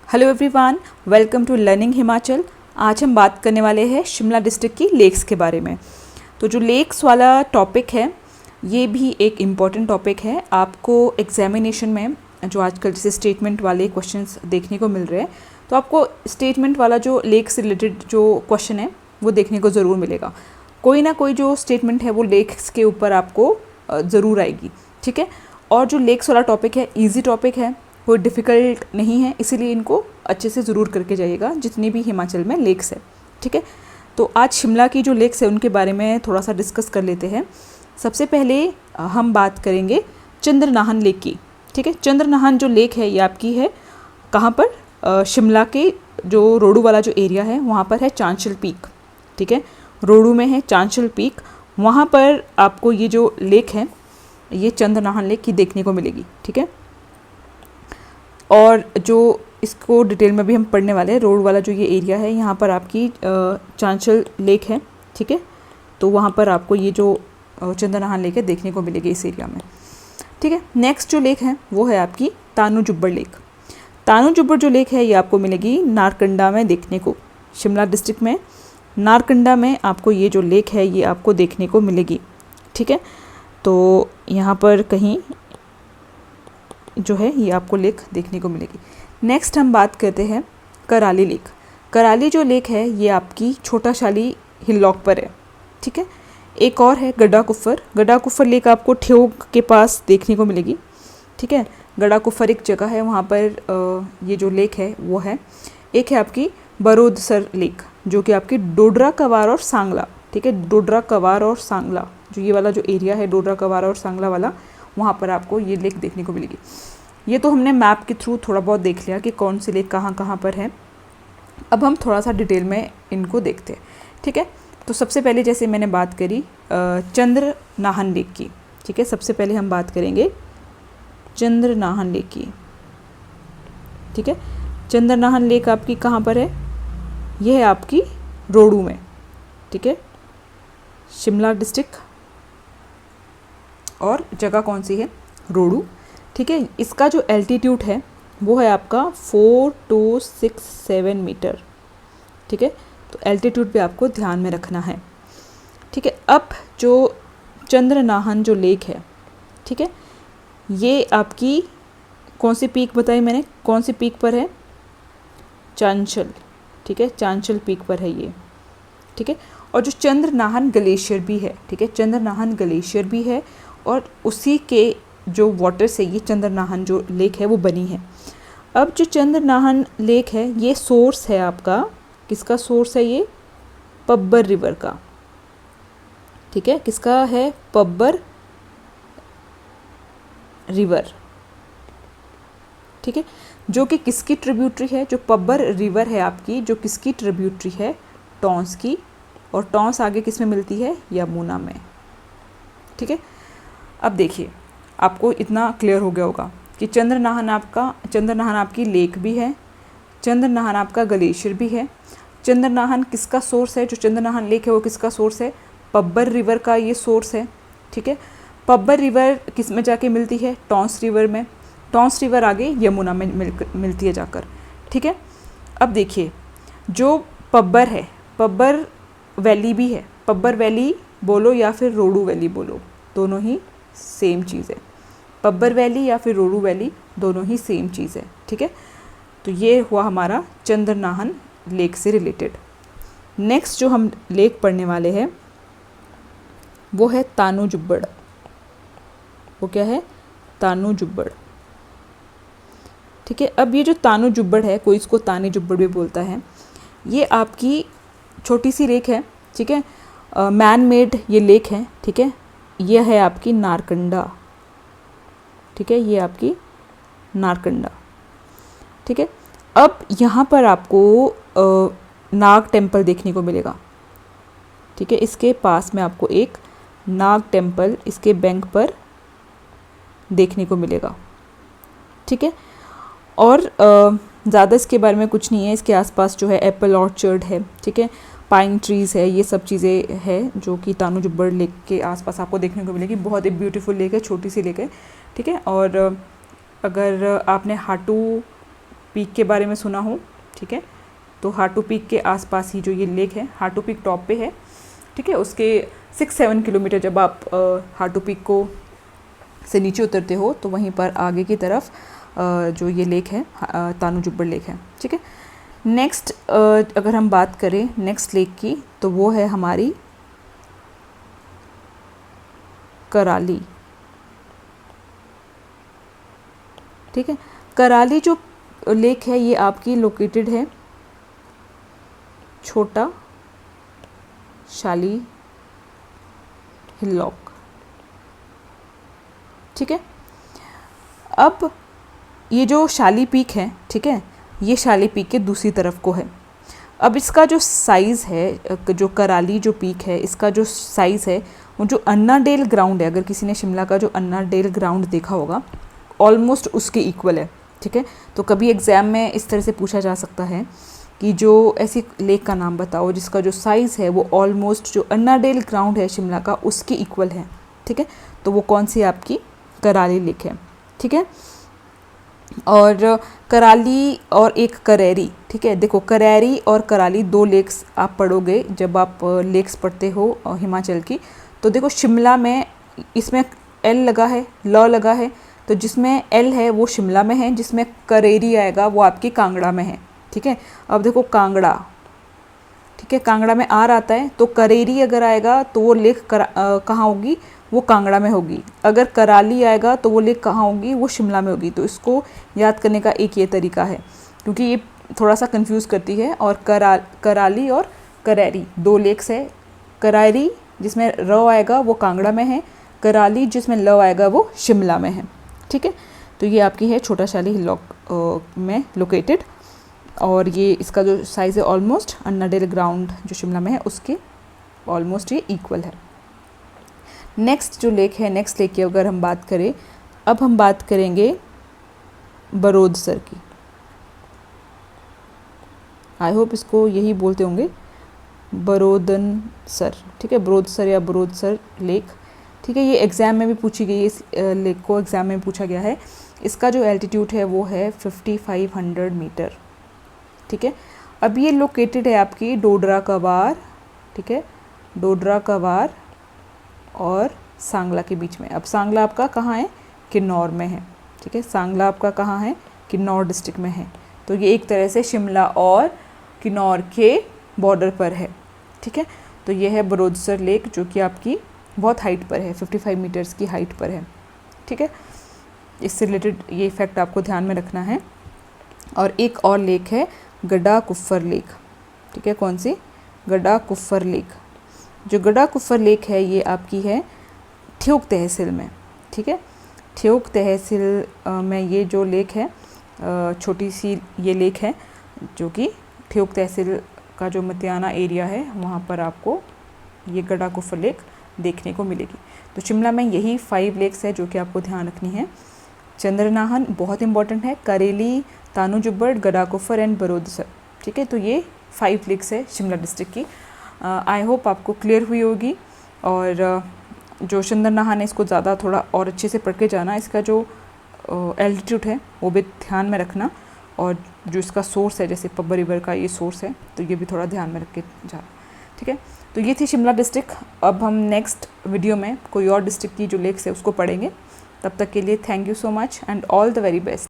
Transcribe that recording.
Hello everyone, welcome to learning Himachal. आज हम बात करने वाले हैं शिमला डिस्ट्रिक्ट की लेक्स के बारे में। तो जो लेक्स वाला टॉपिक है ये भी एक इम्पॉर्टेंट टॉपिक है। आपको एग्जामिनेशन में जो आजकल जैसे स्टेटमेंट वाले क्वेश्चंस देखने को मिल रहे हैं, तो आपको स्टेटमेंट वाला जो लेक से रिलेटेड जो क्वेश्चन है वो देखने को ज़रूर मिलेगा। कोई ना कोई जो स्टेटमेंट है वो लेक्स के ऊपर आपको ज़रूर आएगी, ठीक है। और जो लेक्स वाला टॉपिक है ईजी टॉपिक है, कोई डिफ़िकल्ट नहीं है, इसीलिए इनको अच्छे से ज़रूर करके जाइएगा जितनी भी हिमाचल में लेक्स है, ठीक है। तो आज शिमला की जो लेक्स है उनके बारे में थोड़ा सा डिस्कस कर लेते हैं। सबसे पहले हम बात करेंगे चंद्रनाहन लेक की, ठीक है। चंद्रनाहन जो लेक है ये आपकी है कहाँ पर, शिमला के जो रोडू वाला जो एरिया है वहाँ पर है चांशल पीक, ठीक है। रोडू में है चांशल पीक, वहाँ पर आपको ये जो लेक है ये चंद्रनाहन लेक की देखने को मिलेगी, ठीक है। और जो इसको डिटेल में भी हम पढ़ने वाले हैं, रोड वाला जो ये एरिया है यहाँ पर आपकी चांशल लेक है, ठीक है। तो वहाँ पर आपको ये जो चंद्रनाहन लेक है देखने को मिलेगी इस एरिया में, ठीक है। नेक्स्ट जो लेक है वो है आपकी तानू जुब्बड़ लेक। तानू जुब्बड़ जो लेक है ये आपको मिलेगी नारकंडा में देखने को। शिमला डिस्ट्रिक्ट में नारकंडा में आपको ये जो लेक है ये आपको देखने को मिलेगी, ठीक है। तो यहाँ पर कहीं जो है ये आपको लेक देखने को मिलेगी। नेक्स्ट हम बात करते हैं कराली लेक। कराली जो लेक है ये आपकी छोटा शाली हिलॉक पर है, ठीक है। एक और है गड्ढा कुफर। गड्ढा कुफर लेक आपको ठियोग के पास देखने को मिलेगी, ठीक है। गड्ढा कुफर एक जगह है, वहाँ पर ये जो लेक है वो है। एक है आपकी बरोदसर लेक जो कि आपकी डोडरा कवार और सांगला, ठीक है। डोडरा कवार और सांगला जो ये वाला जो एरिया है डोडरा कवार और सांगला वाला, वहाँ पर आपको ये लेक देखने को मिलेगी। ये तो हमने मैप के थ्रू थोड़ा बहुत देख लिया कि कौन सी लेक कहाँ कहाँ पर है। अब हम थोड़ा सा डिटेल में इनको देखते हैं, ठीक है। तो सबसे पहले जैसे मैंने बात करी चंद्रनाहन लेक की, ठीक है। सबसे पहले हम बात करेंगे चंद्रनाहन लेक की, ठीक है। चंद्रनाहन लेक आपकी कहाँ पर है, ये है आपकी रोडू में, ठीक है। शिमला डिस्ट्रिक्ट और जगह कौन सी है, रोडू, ठीक है। इसका जो एल्टीट्यूड है वो है आपका 4267 मीटर, ठीक है। तो एल्टीट्यूड पे आपको ध्यान में रखना है, ठीक है। अब जो चंद्रनाहन जो लेक है, ठीक है, ये आपकी कौन सी पीक बताई मैंने, कौन सी पीक पर है, चांशल, ठीक है। चांशल पीक पर है ये, ठीक है। और जो चंद्रनाहन ग्लेशियर भी है, ठीक है, चंद्रनाहन ग्लेशियर भी है और उसी के जो वाटर से ये चंद्रनाहन जो लेक है वो बनी है। अब जो चंद्रनाहन लेक है ये सोर्स है आपका, किसका सोर्स है, ये पब्बर रिवर का, ठीक है। किसका है, पब्बर रिवर, ठीक है। जो कि किसकी ट्रिब्यूटरी है, जो पब्बर रिवर है आपकी, जो किसकी ट्रिब्यूटरी है, टॉन्स की। और टॉन्स आगे किस में मिलती है, यमुना में, ठीक है। अब देखिए आपको इतना क्लियर हो गया होगा कि चंद्रनाहन आपकी लेक भी है, चंद्रनाहन आपका ग्लेशियर भी है। चंद्रनाहन किसका सोर्स है, जो चंद्रनाहन लेक है वो किसका सोर्स है, पब्बर रिवर का ये सोर्स है, ठीक है। पब्बर रिवर किस में जाके मिलती है, टॉन्स रिवर में। टॉन्स रिवर आगे यमुना में मिलती है जाकर, ठीक है। अब देखिए जो पब्बर है, पब्बर वैली भी है, पब्बर वैली बोलो या फिर रोडू वैली बोलो, दोनों ही सेम चीज़ है। पब्बर वैली या फिर रोडू वैली दोनों ही सेम चीज़ है, ठीक है। तो ये हुआ हमारा चंद्रनाहन लेक से रिलेटेड। नेक्स्ट जो हम लेक पढ़ने वाले हैं वो है तानू जुब्बड़। वो क्या है, तानू जुब्बड़, ठीक है। अब ये जो तानू जुब्बड़ है, कोई इसको तानी जुब्बड़ भी बोलता है, ये आपकी छोटी सी लेक है, ठीक है। मैन मेड ये लेक है, ठीक है। ये है आपकी नारकंडा, ठीक है, ये आपकी नारकंडा, ठीक है। अब यहाँ पर आपको नाग टेम्पल देखने को मिलेगा, ठीक है। इसके पास में आपको एक नाग टेम्पल इसके बैंक पर देखने को मिलेगा, ठीक है। और ज़्यादा इसके बारे में कुछ नहीं है। इसके आसपास जो है एप्पल ऑर्चर्ड है, ठीक है, पाइन ट्रीज़ है, ये सब चीज़ें हैं जो कि तानू जुब्बड़ लेक के आसपास आपको देखने को मिलेगी। बहुत एक ब्यूटीफुल लेक है, छोटी सी लेक है, ठीक है। और अगर आपने हाटू पीक के बारे में सुना हो, ठीक है, तो हाटू पीक के आसपास ही जो ये लेक है, हाटू पीक टॉप पे है, ठीक है, उसके 6-7 किलोमीटर जब आप हाटू पीक को से नीचे उतरते हो तो वहीं पर आगे की तरफ जो ये लेक है तानू जुब्बड़ लेक है, ठीक है। नेक्स्ट अगर हम बात करें नेक्स्ट लेक की तो वो है हमारी कराली, ठीक है। कराली जो लेक है ये आपकी लोकेटेड है छोटा शाली हिलॉक, ठीक है। अब ये जो शाली पीक है, ठीक है, ये शाली पीक के दूसरी तरफ को है। अब इसका जो साइज़ है, जो कराली जो पीक है, इसका जो साइज़ है वो जो अन्नाडेल ग्राउंड है, अगर किसी ने शिमला का जो अन्नाडेल ग्राउंड देखा होगा ऑलमोस्ट उसके इक्वल है, ठीक है। तो कभी एग्ज़ाम में इस तरह से पूछा जा सकता है कि जो ऐसी लेक का नाम बताओ जिसका जो साइज़ है वो ऑलमोस्ट जो अन्नाडेल ग्राउंड है शिमला का उसके इक्वल है, ठीक है। तो वो कौन सी आपकी कराली लेक है, ठीक है। और कराली और एक करेरी, ठीक है। देखो करेरी और कराली 2 लेक्स आप पढ़ोगे जब आप लेक्स पढ़ते हो हिमाचल की, तो देखो शिमला में इसमें एल लगा है, ल लगा है, तो जिसमें एल है वो शिमला में है, जिसमें करेरी आएगा वो आपकी कांगड़ा में है, ठीक है। अब देखो कांगड़ा, ठीक है, कांगड़ा में आर आता है, तो करेरी अगर आएगा तो वो लेक कहाँ होगी, वो कांगड़ा में होगी। अगर कराली आएगा तो वो लेक कहाँ होगी, वो शिमला में होगी। तो इसको याद करने का एक ये तरीका है, क्योंकि ये थोड़ा सा कंफ्यूज करती है। और कराली और करेरी 2 लेक्स है, करारी जिसमें र आएगा वो कांगड़ा में है, कराली जिसमें ल आएगा वो शिमला में है, ठीक है। तो ये आपकी है छोटा शाली हिलॉक में लोकेटेड, और ये इसका जो साइज़ है ऑलमोस्ट अन्नाडेल ग्राउंड जो शिमला में है उसके ऑलमोस्ट ये इक्वल है। नेक्स्ट जो लेक है, नेक्स्ट लेक की अगर हम बात करें, अब हम बात करेंगे बरोदसर की। आई होप इसको यही बोलते होंगे बरोदनसर, ठीक है, बरोदसर या बरोदसर लेक, ठीक है। ये एग्ज़ाम में भी पूछी गई है, इस लेक को एग्ज़ाम में पूछा गया है। इसका जो एल्टीट्यूड है वो है 5500 मीटर, ठीक है। अब ये लोकेटेड है आपकी डोडरा कवार, ठीक है, डोडरा कवार और सांगला के बीच में। अब सांगला आपका कहाँ है, किन्नौर में है, ठीक है, सांगला आपका कहाँ है, किन्नौर डिस्ट्रिक्ट में है। तो ये एक तरह से शिमला और किन्नौर के बॉर्डर पर है, ठीक है। तो ये है बरोदसर लेक जो कि आपकी बहुत हाइट पर है, 55 मीटर्स की हाइट पर है, ठीक है। इससे रिलेटेड ये फैक्ट आपको ध्यान में रखना है। और एक और लेक है गड्ढा कुफ्फर लेक, ठीक है, कौन सी, गड्ढा कुफ्फर लेक। जो गड्ढा कुफ्फर लेक है ये आपकी है ठियोग तहसील में, ठीक है। ठियोग तहसील में ये जो लेक है छोटी सी ये लेक है जो कि ठियोग तहसील का जो मतियाना एरिया है वहाँ पर आपको ये गड्ढा कुफ्फर लेक देखने को मिलेगी। तो शिमला में यही 5 लेक्स है जो कि आपको ध्यान रखनी है। चंद्रनाहन बहुत इंपॉर्टेंट है, करेली, तानू जुब्बड़, गड्ढा कुफ्फर एंड बरोदसर, ठीक है। तो ये 5 लेक्स है शिमला डिस्ट्रिक्ट की। आई होप आपको क्लियर हुई होगी। और जो चंद्रनाहन है इसको ज़्यादा थोड़ा और अच्छे से पढ़ के जाना, इसका जो एल्टीट्यूड है वो भी ध्यान में रखना, और जो इसका सोर्स है जैसे पब्बर रिवर का ये सोर्स है तो ये भी थोड़ा ध्यान में रख के जाना, ठीक है। तो ये थी शिमला डिस्ट्रिक्ट। अब हम नेक्स्ट वीडियो में कोई और डिस्ट्रिक्ट की जो लेक्स है उसको पढ़ेंगे। तब तक के लिए thank you so much and all the very best.